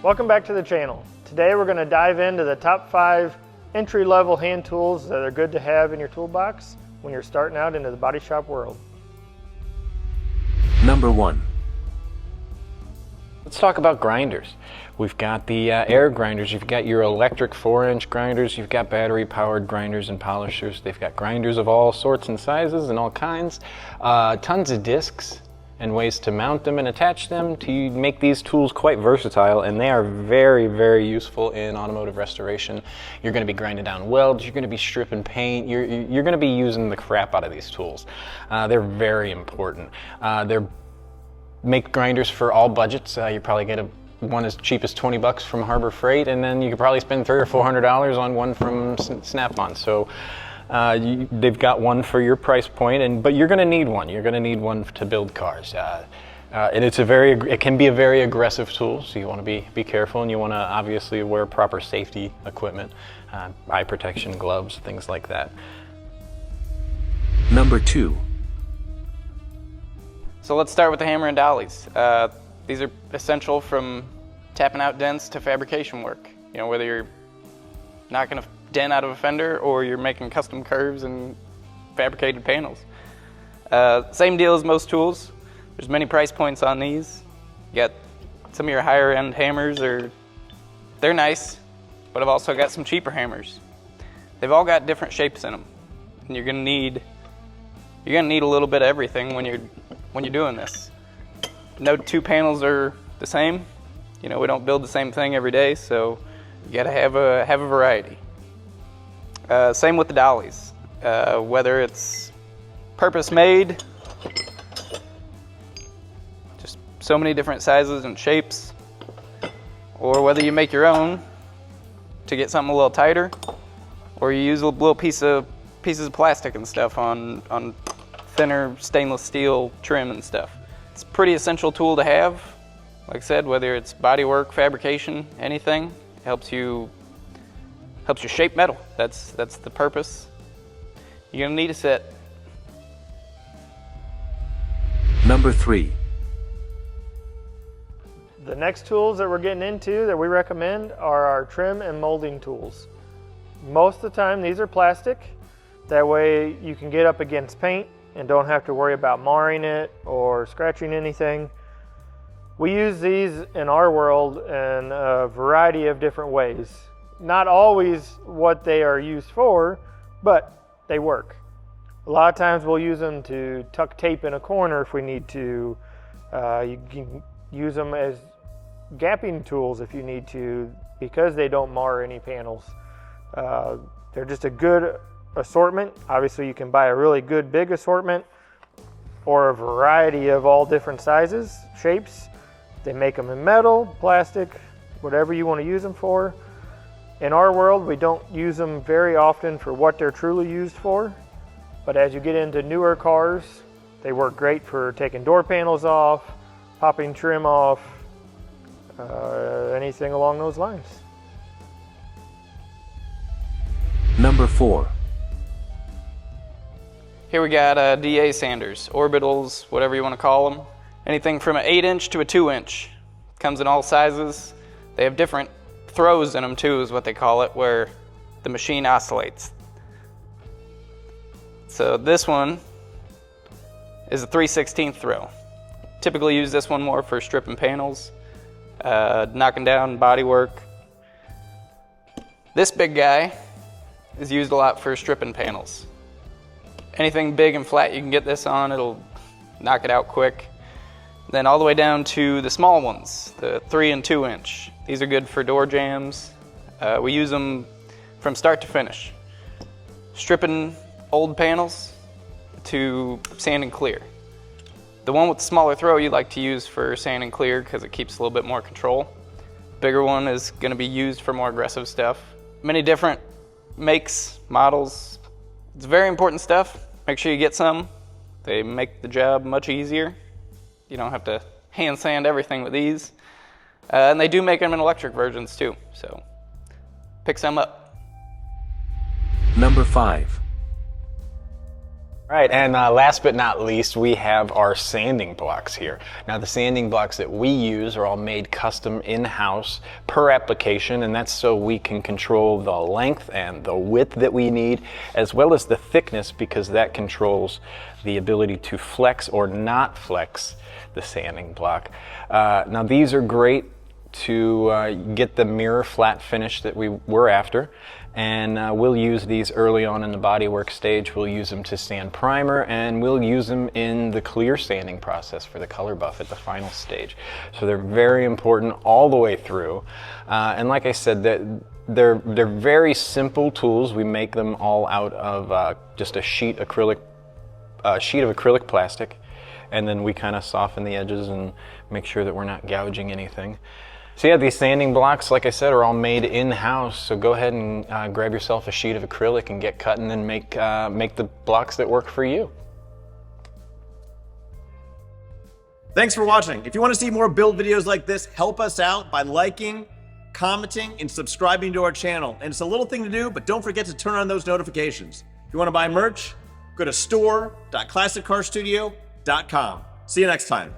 Welcome back to the channel. Today we're going to dive into the top 5 entry-level hand tools that are good to have in your toolbox when you're starting out into the body shop world. Number 1. Let's talk about grinders. We've got the air grinders, you've got your electric 4-inch grinders, you've got battery-powered grinders and polishers. They've got grinders of all sorts and sizes and all kinds. Tons of discs and ways to mount them and attach them to make these tools quite versatile, and they are very, very useful in automotive restoration. You're going to be grinding down welds, you're going to be stripping paint, you're going to be using the crap out of these tools. They're very important. They're make grinders for all budgets. You probably get one as cheap as 20 bucks from Harbor Freight, and then you could probably spend $300 or $400 on one from Snap-on. So they've got one for your price point, but you're going to need one. You're going to need one to build cars. And it can be a very aggressive tool, so you want to be careful, and you want to obviously wear proper safety equipment, eye protection, gloves, things like that. Number 2. So let's start with the hammer and dollies. These are essential from tapping out dents to fabrication work. You know, whether you're knocking a dent out of a fender or you're making custom curves and fabricated panels. Same deal as most tools. There's many price points on these. You got some of your higher end hammers, they're nice, but I've also got some cheaper hammers. They've all got different shapes in them, and you're gonna need a little bit of everything when you're doing this. No two panels are the same. You know, we don't build the same thing every day, so you gotta have a variety. Same with the dollies. Whether it's purpose made, just so many different sizes and shapes, or whether you make your own to get something a little tighter, or you use a little pieces of plastic and stuff on thinner stainless steel trim and stuff. It's a pretty essential tool to have. Like I said, whether it's bodywork, fabrication, anything, it helps you shape metal. That's the purpose. You're gonna need a set. Number 3. The next tools that we're getting into that we recommend are our trim and molding tools. Most of the time these are plastic. That way you can get up against paint and don't have to worry about marring it or scratching anything. We use these in our world in a variety of different ways. Not always what they are used for, but they work. A lot of times we'll use them to tuck tape in a corner if we need to. You can use them as gapping tools if you need to, because they don't mar any panels. They're just a good assortment. Obviously you can buy a really good big assortment or a variety of all different sizes, shapes. They make them in metal, plastic, whatever you want to use them for. In our world, we don't use them very often for what they're truly used for, but as you get into newer cars, they work great for taking door panels off, popping trim off, anything along those lines. Number 4. Here we got DA sanders, orbitals, whatever you want to call them. Anything from an 8-inch to a 2-inch. Comes in all sizes. They have different throws in them too, is what they call it, where the machine oscillates. So this one is a 3/16 throw. Typically use this one more for stripping panels, knocking down bodywork. This big guy is used a lot for stripping panels. Anything big and flat you can get this on, it'll knock it out quick. Then all the way down to the small ones, the 3 and 2-inch. These are good for door jams. We use them from start to finish. Stripping old panels to sand and clear. The one with the smaller throw you like to use for sand and clear because it keeps a little bit more control. Bigger one is going to be used for more aggressive stuff. Many different makes, models. It's very important stuff. Make sure you get some. They make the job much easier. You don't have to hand sand everything with these. And they do make them in electric versions too, so pick some up. Number 5. Right, and last but not least, we have our sanding blocks here. Now, the sanding blocks that we use are all made custom in-house per application, and that's so we can control the length and the width that we need, as well as the thickness, because that controls the ability to flex or not flex the sanding block. Now, these are great to get the mirror flat finish that we were after. And we'll use these early on in the bodywork stage. We'll use them to sand primer, and we'll use them in the clear sanding process for the color buff at the final stage. So they're very important all the way through. And like I said, they're very simple tools. We make them all out of just a sheet of acrylic plastic, and then we kind of soften the edges and make sure that we're not gouging anything. So yeah, these sanding blocks, like I said, are all made in-house. So go ahead and grab yourself a sheet of acrylic and get cutting and make the blocks that work for you. Thanks for watching. If you want to see more build videos like this, help us out by liking, commenting, and subscribing to our channel. And it's a little thing to do, but don't forget to turn on those notifications. If you want to buy merch, go to store.classiccarstudio.com. See you next time.